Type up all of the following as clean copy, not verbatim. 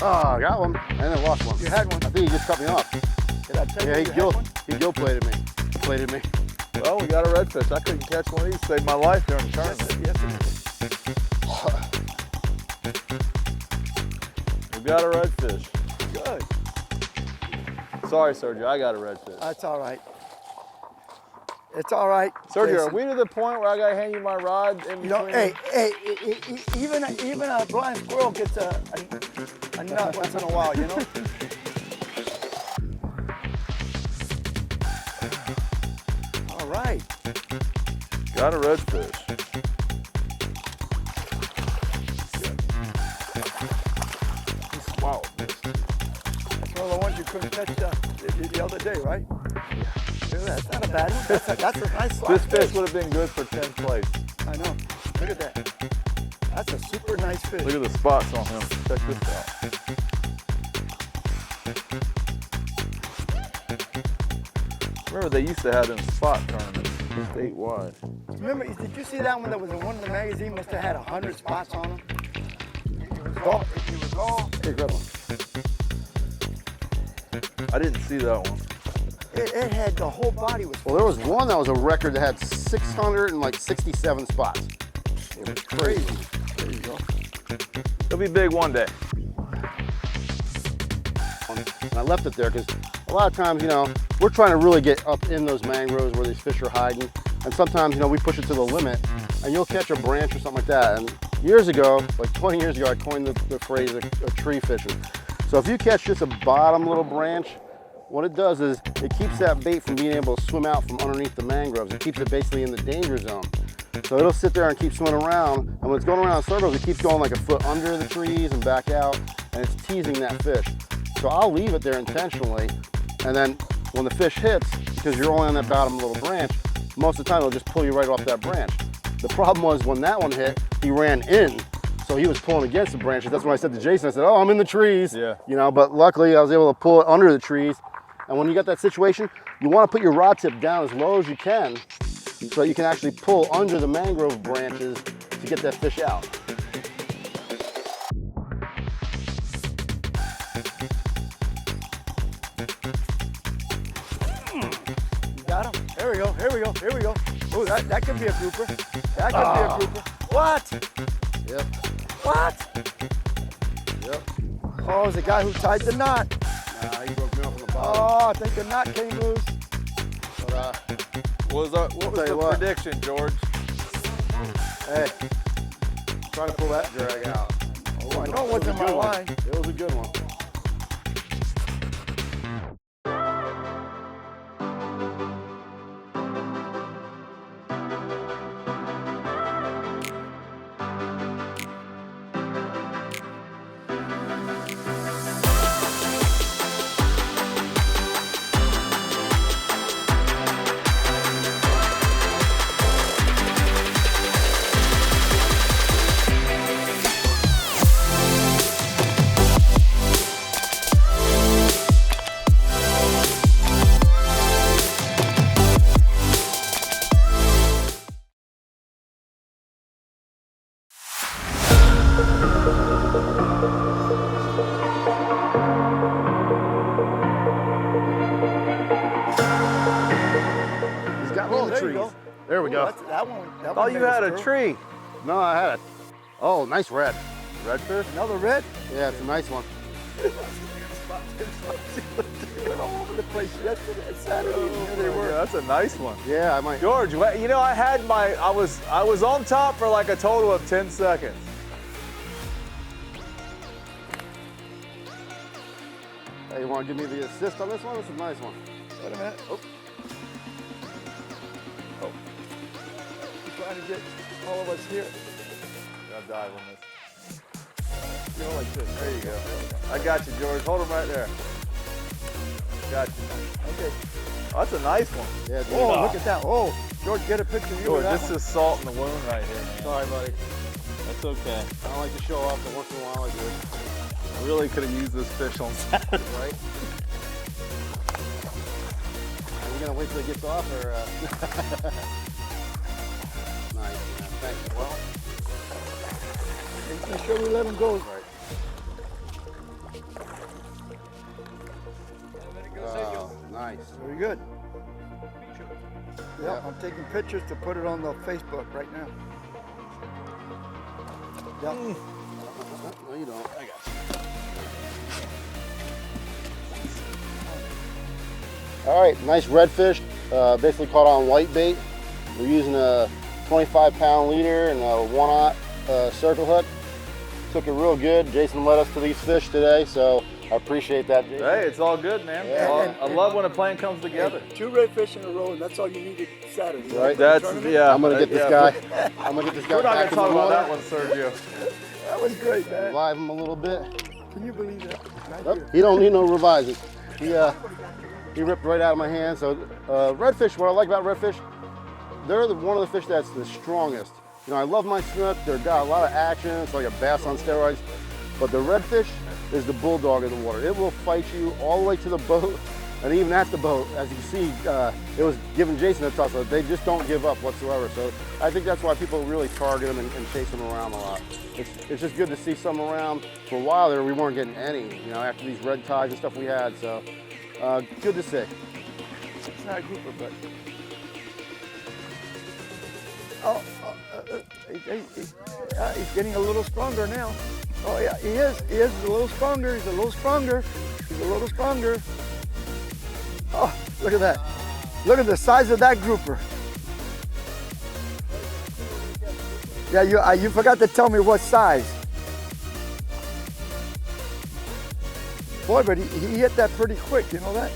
Oh, I got one, and then lost one. You had one. I think he just cut me off. Did I tell you Yeah, you had one? he gill plated me. Plated me. Well, we got a redfish. I couldn't catch one of these. Saved my life during the tournament. Yes, We got a redfish. good. Sorry, Sergio, I got a redfish. That's all right. It's all right. Sergio, Jason. are we to the point where I gotta hand you my rod in You know, between? hey, even a blind squirrel gets a nut once in a while, you know? All right. Got a redfish. Wow. That's one of the ones you couldn't catch the other day, right? Yeah. That's not a bad one. That's a nice slot. This fish would have been good for 10th place. I know. Look at that. That's a super nice fish. Look at the spots on him. Check this out. Remember they used to have them spot tournaments statewide. Remember, did you see that one that was in one of the magazines? Must have had 100 spots on them. It was all. Hey, grab one. I didn't see that one. It had the whole body was. Well, there was one that was a record that had 667 spots. It was crazy. There you go. It'll be big one day. And I left it there because a lot of times, you know, we're trying to really get up in those mangroves where these fish are hiding. And sometimes, you know, we push it to the limit and you'll catch a branch or something like that. And years ago, like 20 years ago, I coined the phrase a tree fishing. So if you catch just a bottom little branch, what it does is it keeps that bait from being able to swim out from underneath the mangroves. It keeps it basically in the danger zone. So it'll sit there and keep swimming around. And when it's going around in circles, it keeps going like a foot under the trees and back out, and it's teasing that fish. So I'll leave it there intentionally. And then when the fish hits, because you're only on that bottom little branch, most of the time it'll just pull you right off that branch. The problem was when that one hit, he ran in. So he was pulling against the branches. That's when I said to Jason, I said, oh, I'm in the trees. Yeah. You know, but luckily I was able to pull it under the trees. And when you got that situation, you want to put your rod tip down as low as you can so that you can actually pull under the mangrove branches to get that fish out. You got him. Here we go. Here we go. Here we go. Oh, that could be a grouper. That could be a grouper. What? Yep. What? Yep. Oh, it's the guy who tied the knot. Nah, he broke me off on the bottom. Oh, I think the knot came loose. But, What was the prediction, George? hey, try to pull that drag out. Oh, I know it wasn't my line. It was a good one. There we go. That one. Oh, you had a tree. No, I had it. Oh, nice red. Redfish? Another red? Yeah, it's a nice one. Went all over the place yesterday and Saturday. Here they were. Yeah, that's a nice one. Yeah, I might. George, you know, I was on top for like a total of 10 seconds. Hey, you want to give me the assist on this one? This is a nice one. Wait a minute. Oh. Oh. He's trying to get all of us here. I'll dive on this. You know, like this. There you go. I got you, George. Hold him right there. Got you. Okay. Oh, that's a nice one. Yeah, dude. Oh, look at that. Oh. George, get a picture of you George, with that this one. is salt in the wound right here, man. Sorry, buddy. That's okay. I don't like to show off, but once in a while I do. I really could have used this fish on Saturday. Right? Are you gonna wait till it gets off, or? Nice, man. Thank you. Well, Make sure we let him go. right. Oh, nice. Very good. Yeah. Yeah, I'm taking pictures to put it on the Facebook right now. Yeah. No, you don't. I got you. All right, nice redfish. Basically caught on light bait. We're using a 25-pound leader and a 1/0 circle hook. Took it real good. Jason led us to these fish today, so I appreciate that, Jason. Hey, it's all good, man. Yeah. I love when a plan comes together. 2 redfish in a row, and that's all you needed Saturday. Right. That's, yeah. I'm gonna get this yeah, guy. I'm gonna get this guy We're not back gonna in talk the about water. that one, Sergio. That was great, man. Revive him a little bit. Can you believe that? Right Nope, here. he don't need no revising. He ripped right out of my hand. So redfish, what I like about redfish, they're one of the fish that's the strongest. You know, I love my snook. They've got a lot of action. It's like a bass on steroids. But the redfish is the bulldog of the water. It will fight you all the way to the boat, and even at the boat. As you can see, it was giving Jason a tussle. They just don't give up whatsoever. So I think that's why people really target them and chase them around a lot. It's just good to see some around. For a while there, we weren't getting any, you know, after these red tides and stuff we had. So good to see. It's not a grouper, but. He's getting a little stronger now. Oh yeah, he is. He is a little stronger. He's a little stronger. He's a little stronger. Oh, look at that. Look at the size of that grouper. Yeah, you forgot to tell me what size. Boy, but he hit that pretty quick, you know that?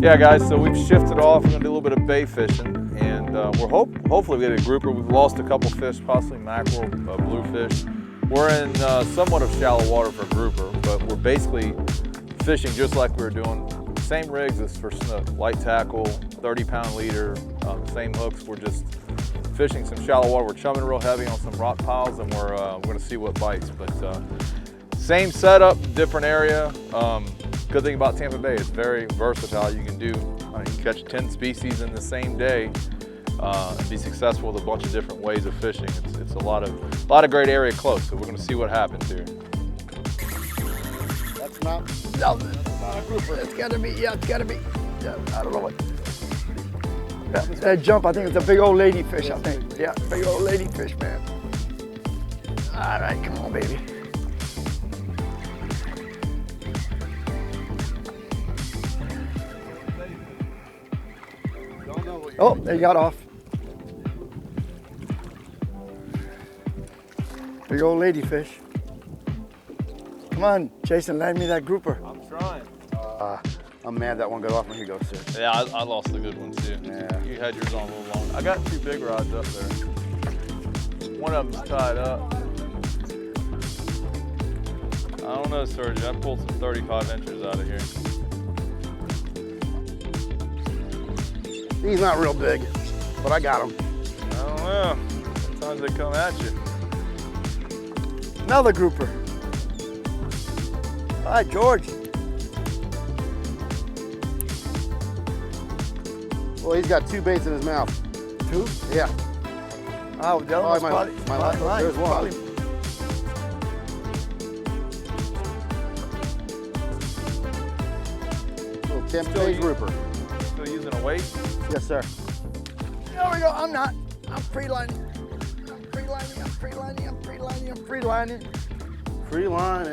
Yeah, guys, so we've shifted off. We're gonna do a little bit of bay fishing, and we're hopefully we get a grouper. We've lost a couple fish, possibly mackerel, bluefish. We're in somewhat of shallow water for grouper, but we're basically fishing just like we were doing. Same rigs as for snook, light tackle, 30-pound leader, same hooks. We're just fishing some shallow water. We're chumming real heavy on some rock piles, and we're gonna see what bites. But same setup, different area. Good thing about Tampa Bay, it's very versatile. You can do, you can catch 10 species in the same day and be successful with a bunch of different ways of fishing. It's a lot of great area close, so we're gonna see what happens here. That's not. No, a grouper. It's gotta be, yeah, it's gotta be. Yeah, I don't know what. That jump, I think it's a big old ladyfish, I think. Yeah, big old ladyfish, man. All right, come on, baby. Oh, they got off. Big old ladyfish. Come on, Jason, land me that grouper. I'm trying. I'm mad that one got off. Here you go, sir. Yeah, I lost a good one too. Yeah. You had yours on a little long. I got 2 big rods up there. One of them's tied up. I don't know, Sergio. I pulled some 35 inches out of here. He's not real big, but I got him. I don't know. Sometimes they come at you. Another grouper. All right, George. Well, he's got 2 baits in his mouth. 2? Yeah. Oh, the other one's my probably there's one. probably- Tampa Bay grouper. Still using a weight? Yes, sir. There we go. I'm not. I'm free-lining. I'm free-lining. I'm free-lining. I'm free-lining. I'm free-lining. Free line.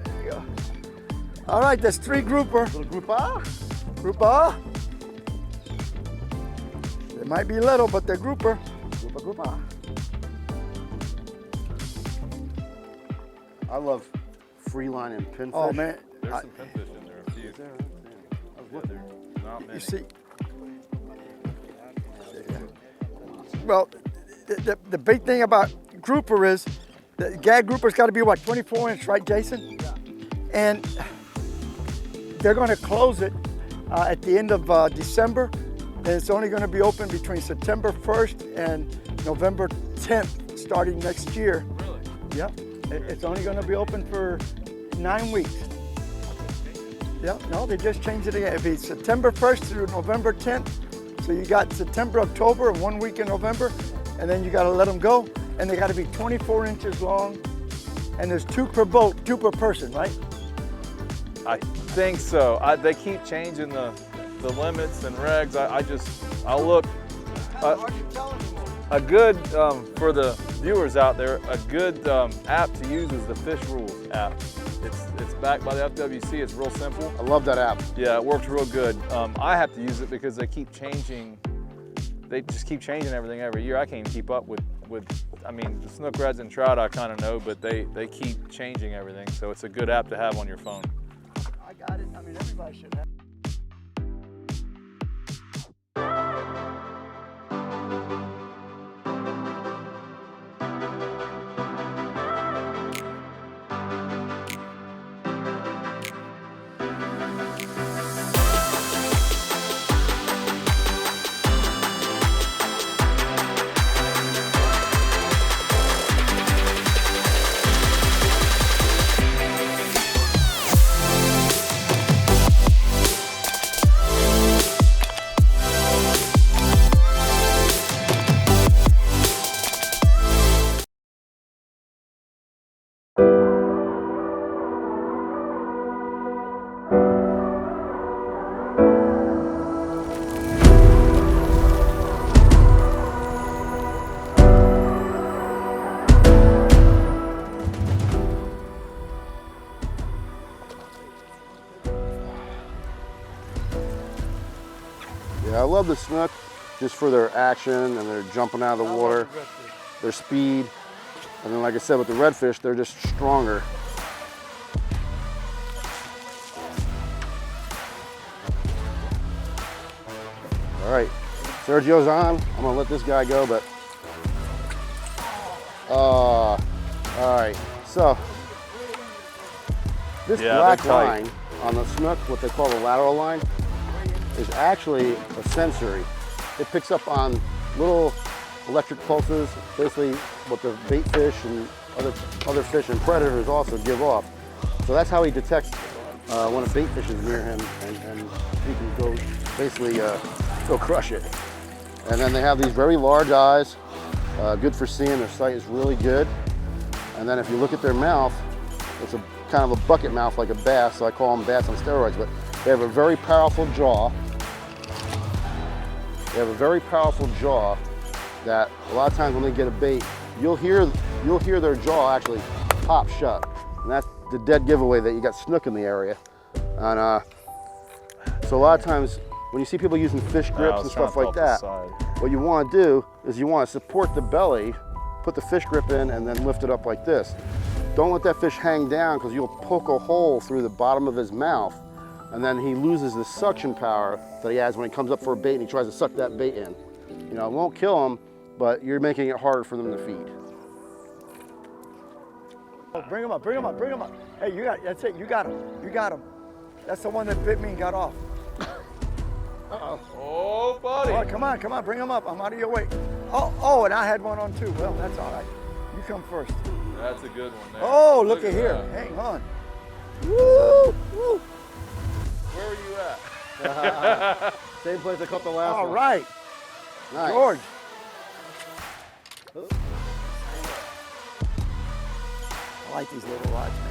There you go. All right, that's 3 grouper. Little grouper. Grouper. They might be little, but they're grouper. Grouper. I love free line and pinfish. Oh man, There's some pinfish in there, a few. I was looking. Not many. you see. Well, the big thing about grouper is the gag grouper's got to be what, 24 inch, right, Jason? Yeah. And they're going to close it at the end of December, and it's only going to be open between September 1st and November 10th, starting next year. Really? Yep. It's only going to be open for 9 weeks. Yeah, no, they just changed it again. It'll be September 1st through November 10th. So you got September, October, and 1 week in November, and then you got to let them go. And they got to be 24 inches long, and there's 2 per boat, 2 per person, right? I think so. They keep changing the limits and regs. I'll look. A good, for the viewers out there, a good app to use is the Fish Rules app. It's backed by the FWC, it's real simple. I love that app. Yeah, it works real good. I have to use it because they just keep changing everything every year. I can't even keep up with I mean, the snook reds and trout I kind of know, but they keep changing everything. So it's a good app to have on your phone. I got it. I mean, everybody should have. Yeah, I love the snook just for their action and their jumping out of the water, their speed. And then like I said, with the redfish, they're just stronger. All right, Sergio's on. I'm gonna let this guy go, but all right. So this black line on the snook, what they call the lateral line, is actually a sensory. It picks up on little electric pulses, basically what the bait fish and other fish and predators also give off. So that's how he detects when a bait fish is near him, and he can go basically go crush it. And then they have these very large eyes, good for seeing. Their sight is really good. And then if you look at their mouth, it's a kind of a bucket mouth like a bass, so I call them bass on steroids, but they have a very powerful jaw. They have a very powerful jaw that a lot of times when they get a bait, you'll hear their jaw actually pop shut. And that's the dead giveaway that you got snook in the area. And so a lot of times when you see people using fish grips and stuff like that, what you want to do is you want to support the belly, put the fish grip in, and then lift it up like this. Don't let that fish hang down, because you'll poke a hole through the bottom of his mouth, and then he loses the suction power that he has when he comes up for a bait and he tries to suck that bait in. You know, it won't kill him, but you're making it harder for them to feed. Oh, bring him up, bring him up, bring him up. Hey, that's it, you got him, you got him. That's the one that bit me and got off. Uh-oh. Oh, buddy. Oh, come on, bring him up. I'm out of your way. Oh, and I had one on too. Well, that's all right. You come first. That's a good one there. Oh, look at here. That. Hang on. Woo, woo. Where were you at? Same place I caught the last one. All right. Nice. George. I like these little rods, man.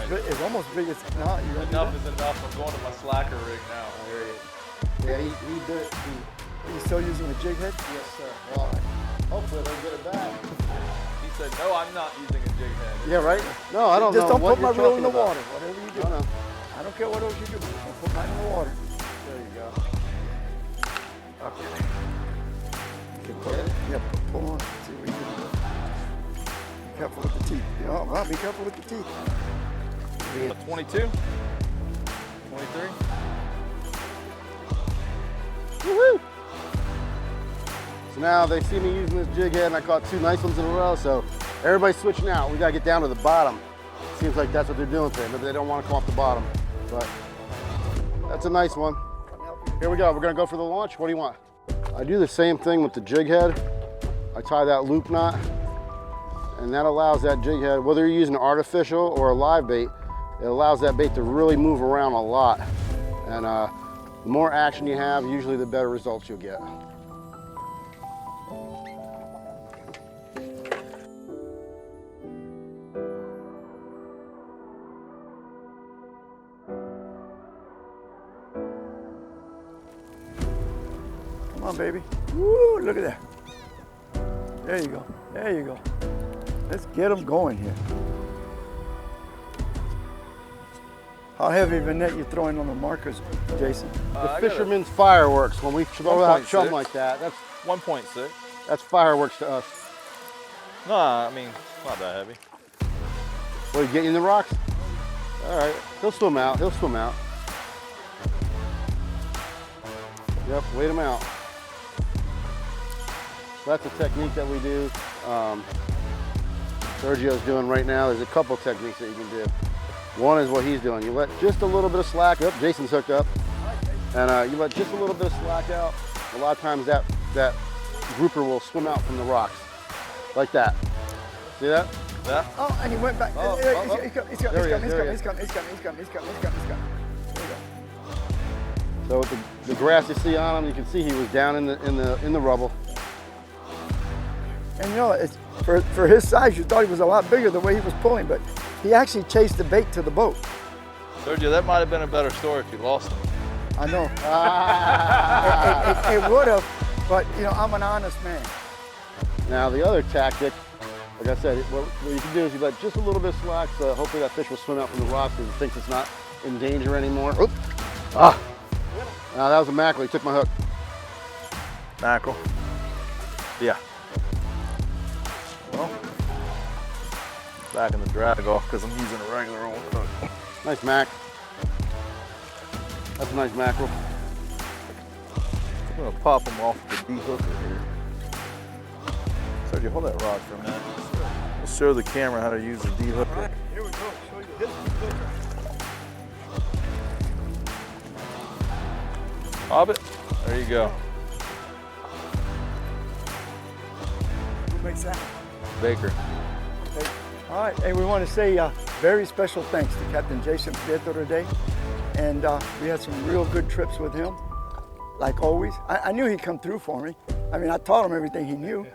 Ready? It's almost big as, no, you ready? Enough is enough. I'm going to my slacker rig now. Yeah, he did it. Are you still using a jig head? Yes, sir. Well, hopefully they'll get it back. He said, no, I'm not using a jig head. Yeah, right? No, I don't Just know don't what put my you're reel in the talking about. water, whatever you do. No, no. I don't care what else you do. Don't put mine in the water. There you go. Okay. Yeah, pull on. See what you can do. Be careful with the teeth. Yeah, well, be careful with the teeth. 22? 23? Woohoo! So now they see me using this jig head and I caught 2 nice ones in a row, so everybody's switching out. We gotta get down to the bottom. Seems like that's what they're doing today. Maybe they don't want to come off the bottom, but that's a nice one. Here we go, we're gonna go for the launch. What do you want? I do the same thing with the jig head. I tie that loop knot, and that allows that jig head, whether you're using artificial or a live bait, it allows that bait to really move around a lot. And the more action you have, usually the better results you'll get. Come on, baby. Woo, look at that. There you go. There you go. Let's get them going here. How heavy of a net you throwing on the markers, Jason? The fisherman's fireworks. When we throw out chum 1.6. like that, that's 1.6. fireworks to us. No, I mean, it's not that heavy. What, you getting in the rocks? All right, he'll swim out, he'll swim out. Yep, wait him out. So that's a technique that we do. Sergio's doing right now. There's a couple techniques that you can do. One is what he's doing. You let just a little bit of slack up. Jason's hooked up. And you let just a little bit of slack out. A lot of times that grouper will swim out from the rocks. Like that. See that? Yeah. Oh, and he went back. Oh, He's oh, oh. coming. There he is, there he is. He's coming. There you go. So with the grass you see on him, you can see he was down in the rubble. And you know, it's, for his size, you thought he was a lot bigger the way he was pulling, but he actually chased the bait to the boat. Sergio, that might have been a better story if you lost him. I know. It would have, but you know, I'm an honest man. Now the other tactic, like I said, what you can do is you let just a little bit of slack, so hopefully that fish will swim out from the rocks because it thinks it's not in danger anymore. Oop. Ah. Now that was a mackerel. He took my hook. Mackerel. Yeah. Well, back in the drag off because I'm using a regular old hook. Nice mac. That's a nice mackerel. I'm gonna pop them off the de-hooker here. Sergio, hold that rod for a minute. Let's show the camera how to use the de-hooker. All right, here we go. Show you this de-hooker. Pop it. There you go. Who makes that? Baker. Okay. All right, and we want to say very special thanks to Captain Jason Prieto today. And we had some real good trips with him, like always. I knew he'd come through for me. I mean, I taught him everything he knew.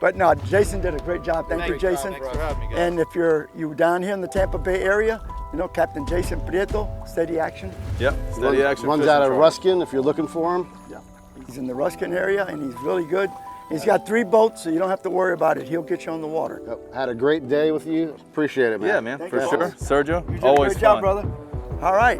But no, Jason did a great job. Thank you, Jason. Thanks for having me, guys. And if you're down here in the Tampa Bay area, you know, Captain Jason Prieto, steady action. Yep, steady action. Runs fishing out of truck. Ruskin if you're looking for him. Yeah, he's in the Ruskin area and he's really good. He's got 3 boats, so you don't have to worry about it. He'll get you on the water. Yep. Had a great day with you. Appreciate it, man. Yeah, man, Thank for you. sure. Sergio, You did always a great job, fun. brother. All right.